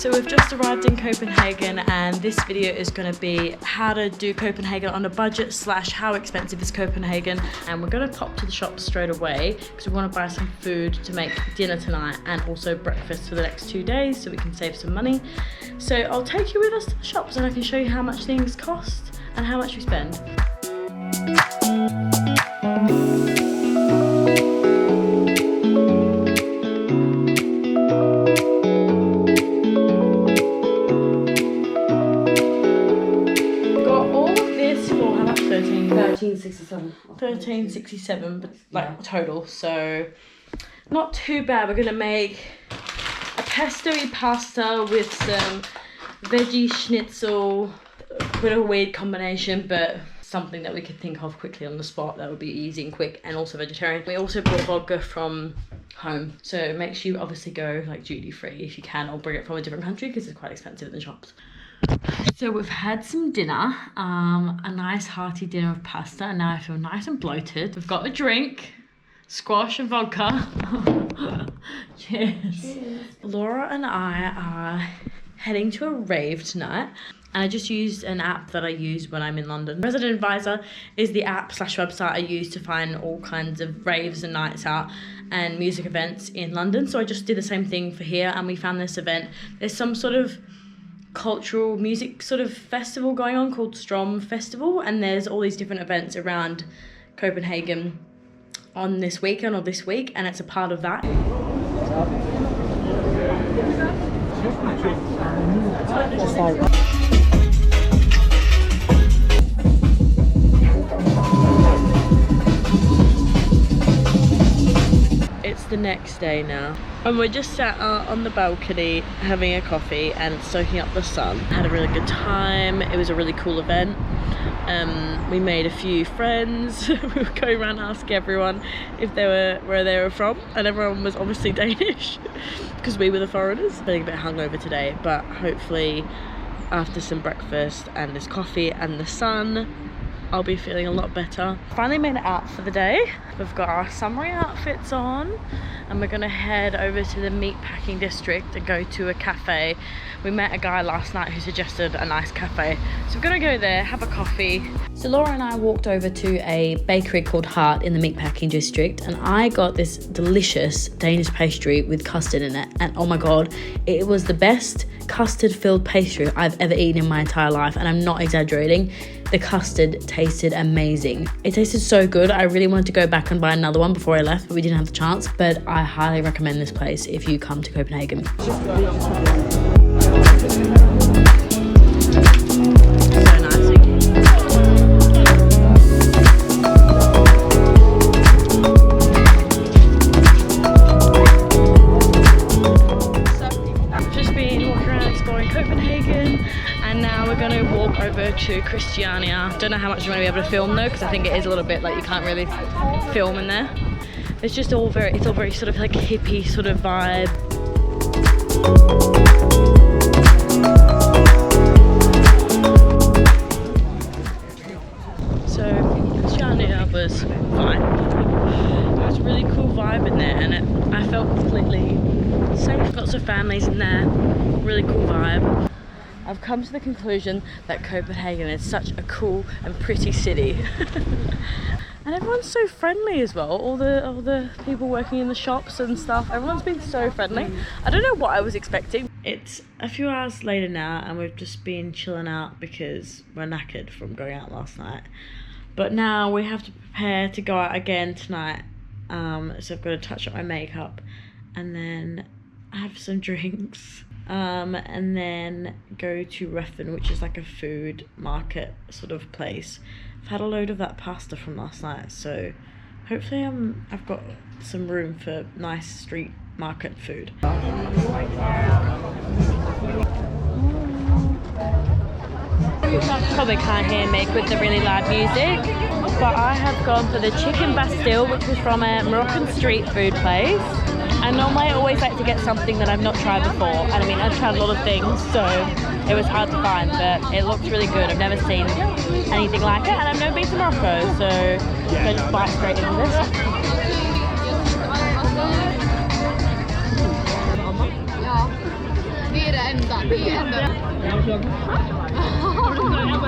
So we've just arrived in Copenhagen, and this video is going to be how to do Copenhagen on a budget / how expensive is Copenhagen. And we're going to pop to the shops straight away because we want to buy some food to make dinner tonight and also breakfast for the next 2 days so we can save some money. So I'll take you with us to the shops and I can show you how much things cost and how much we spend. $13.67, but like total, so not too bad. We're gonna make a pesto-y pasta with some veggie schnitzel, a bit of a weird combination, but something that we could think of quickly on the spot that would be easy and quick, and also vegetarian. We also bought vodka from home, so make sure you obviously go like duty-free if you can, or bring it from a different country because it's quite expensive in the shops. So we've had some dinner, a nice hearty dinner of pasta, and now I feel nice and bloated. We've got a drink, squash and vodka. Cheers. Cheers. Laura and I are heading to a rave tonight, and I just used an app that I use when I'm in London. Resident Advisor is the app / website I use to find all kinds of raves and nights out and music events in London. So I just did the same thing for here, and we found this event. There's some sort of cultural music sort of festival going on called Strom Festival, and there's all these different events around Copenhagen on this weekend or this week, and it's a part of that. It's the next day now, and we're just sat on the balcony having a coffee and soaking up the sun. Had a really good time. It was a really cool event. We made a few friends. We were going around asking everyone if they were where they were from, and everyone was obviously Danish because we were the foreigners. Feeling a bit hungover today, but hopefully after some breakfast and this coffee and the sun, I'll be feeling a lot better. Finally made it out for the day. We've got our summery outfits on, and we're gonna head over to the meatpacking district and go to a cafe. We met a guy last night who suggested a nice cafe, so we're gonna go there, have a coffee. So Laura and I walked over to a bakery called Heart in the meatpacking district, and I got this delicious Danish pastry with custard in it, and oh my god, it was the best custard filled pastry I've ever eaten in my entire life, and I'm not exaggerating. The custard tasted amazing. It tasted so good. I really wanted to go back and buy another one before I left, but we didn't have the chance. But I highly recommend this place if you come to Copenhagen. To Christiania. Don't know how much you're going to be able to film though, because I think it is a little bit like you can't really film in there. It's just all very, it's all very sort of like hippie sort of vibe. So Christiania was fine. It was a really cool vibe in there, and I felt completely safe. Lots of families in there. Really cool vibe. I've come to the conclusion that Copenhagen is such a cool and pretty city. And everyone's so friendly as well. All the people working in the shops and stuff, everyone's been so friendly. I don't know what I was expecting. It's a few hours later now, and we've just been chilling out because we're knackered from going out last night. But now we have to prepare to go out again tonight. So I've got to touch up my makeup and then have some drinks. And then go to Reffen, which is like a food market sort of place. I've had a load of that pasta from last night, so hopefully I've got some room for nice street market food. Probably can't hear me with the really loud music, but I have gone for the chicken Bastille, which was from a Moroccan street food place. And normally I always like to get something that I've not tried before, and I mean I've tried a lot of things, so it was hard to find, but it looked really good. I've never seen anything like it, and I've never been to Morocco, so I'm going to just bite straight into this. It's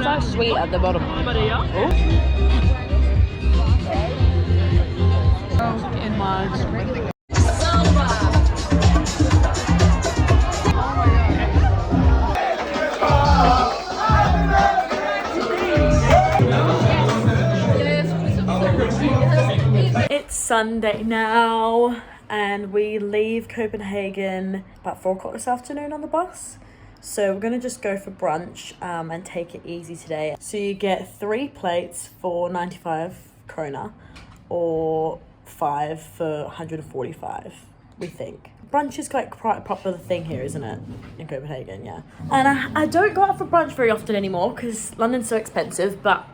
so sweet at the bottom. In March. It's Sunday now and we leave Copenhagen about 4 o'clock this afternoon on the bus. So we're gonna just go for brunch and take it easy today. So you get 3 plates for 95 krona or 5 for 145, we think. Brunch is like quite a popular thing here, isn't it? In Copenhagen, yeah. And I don't go out for brunch very often anymore because London's so expensive, but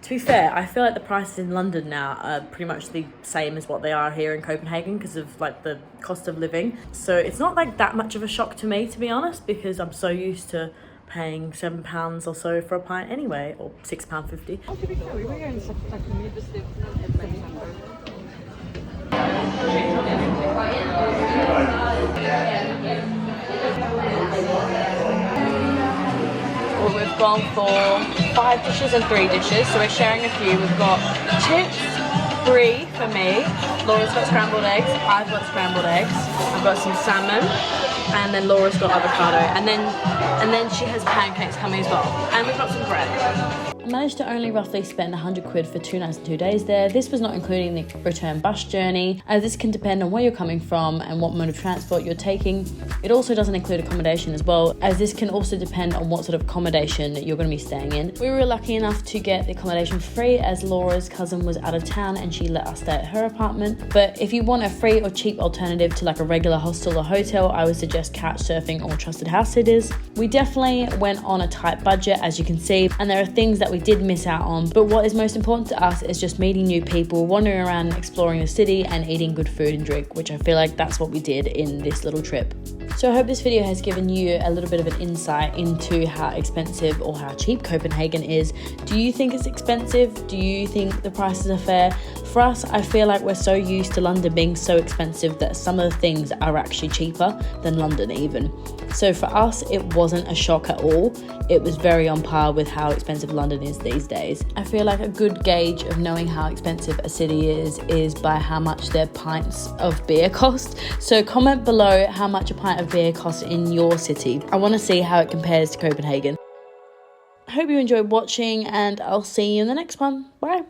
to be fair, I feel like the prices in London now are pretty much the same as what they are here in Copenhagen because of like the cost of living. So it's not like that much of a shock to me, to be honest, because I'm so used to paying £7 or so for a pint anyway, or £6.50. We've gone for 5 dishes and 3 dishes, so we're sharing a few. We've got chips, brie for me. Laura's got scrambled eggs. I've got scrambled eggs. I've got some salmon, and then Laura's got avocado, and then she has pancakes coming as well. And we've got some bread. I managed to only roughly spend 100 quid for 2 nights and 2 days there. This was not including the return bus journey, as this can depend on where you're coming from and what mode of transport you're taking. It also doesn't include accommodation as well, as this can also depend on what sort of accommodation you're going to be staying in. We were lucky enough to get the accommodation free, as Laura's cousin was out of town and she let us stay at her apartment. But if you want a free or cheap alternative to like a regular hostel or hotel, I would suggest couch surfing or trusted house sitters. We definitely went on a tight budget, as you can see, and there are things that we did miss out on, but what is most important to us is just meeting new people, wandering around and exploring the city and eating good food and drink, which I feel like that's what we did in this little trip. So I hope this video has given you a little bit of an insight into how expensive or how cheap Copenhagen is. Do you think it's expensive? Do you think the prices are fair? For us, I feel like we're so used to London being so expensive that some of the things are actually cheaper than London even. So for us, it wasn't a shock at all. It was very on par with how expensive London is these days. I feel like a good gauge of knowing how expensive a city is by how much their pints of beer cost. So comment below how much a pint of beer costs in your city. I want to see how it compares to Copenhagen. I hope you enjoyed watching and I'll see you in the next one. Bye.